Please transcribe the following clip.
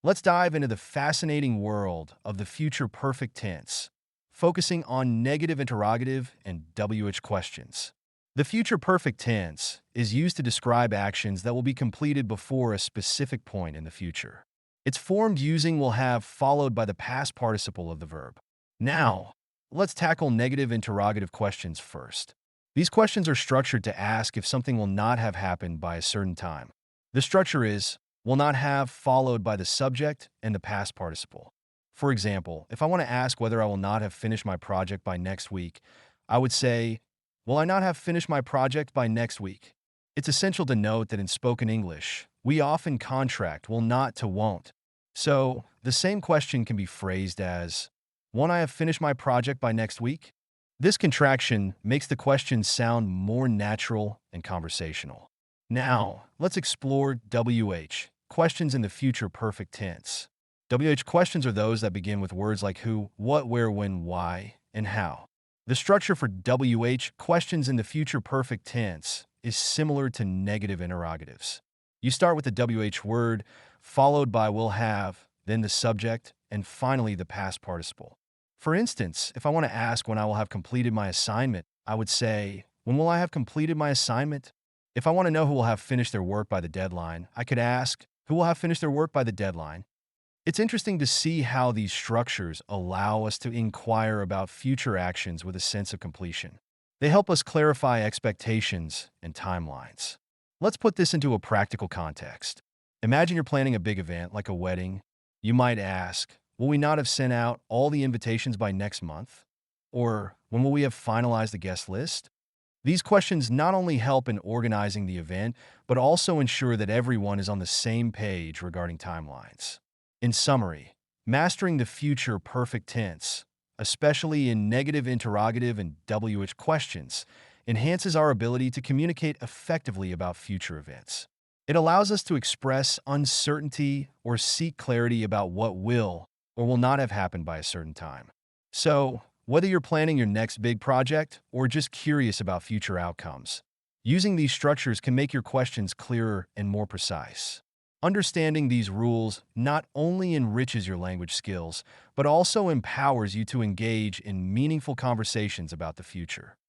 Let's dive into the fascinating world of the future perfect tense, focusing on negative interrogative and WH questions. The future perfect tense is used to describe actions that will be completed before a specific point in the future. It's formed using will have followed by the past participle of the verb. Now, let's tackle negative interrogative questions first. These questions are structured to ask if something will not have happened by a certain time. The structure is will not have followed by the subject and the past participle. For example, if I want to ask whether I will not have finished my project by next week, I would say, will I not have finished my project by next week? It's essential to note that in spoken English, we often contract will not to won't. So, the same question can be phrased as, won't I have finished my project by next week? This contraction makes the question sound more natural and conversational. Now, let's explore WH, questions in the future perfect tense. WH questions are those that begin with words like who, what, where, when, why, and how. The structure for WH questions in the future perfect tense is similar to negative interrogatives. You start with the WH word, followed by will have, then the subject, and finally the past participle. For instance, if I want to ask when I will have completed my assignment, I would say, when will I have completed my assignment? If I want to know who will have finished their work by the deadline, I could ask, who will have finished their work by the deadline? It's interesting to see how these structures allow us to inquire about future actions with a sense of completion. They help us clarify expectations and timelines. Let's put this into a practical context. Imagine you're planning a big event like a wedding. You might ask, will we not have sent out all the invitations by next month? Or when will we have finalized the guest list? These questions not only help in organizing the event, but also ensure that everyone is on the same page regarding timelines. In summary, mastering the future perfect tense, especially in negative interrogative and WH questions, enhances our ability to communicate effectively about future events. It allows us to express uncertainty or seek clarity about what will or will not have happened by a certain time. So, whether you're planning your next big project or just curious about future outcomes, using these structures can make your questions clearer and more precise. Understanding these rules not only enriches your language skills, but also empowers you to engage in meaningful conversations about the future.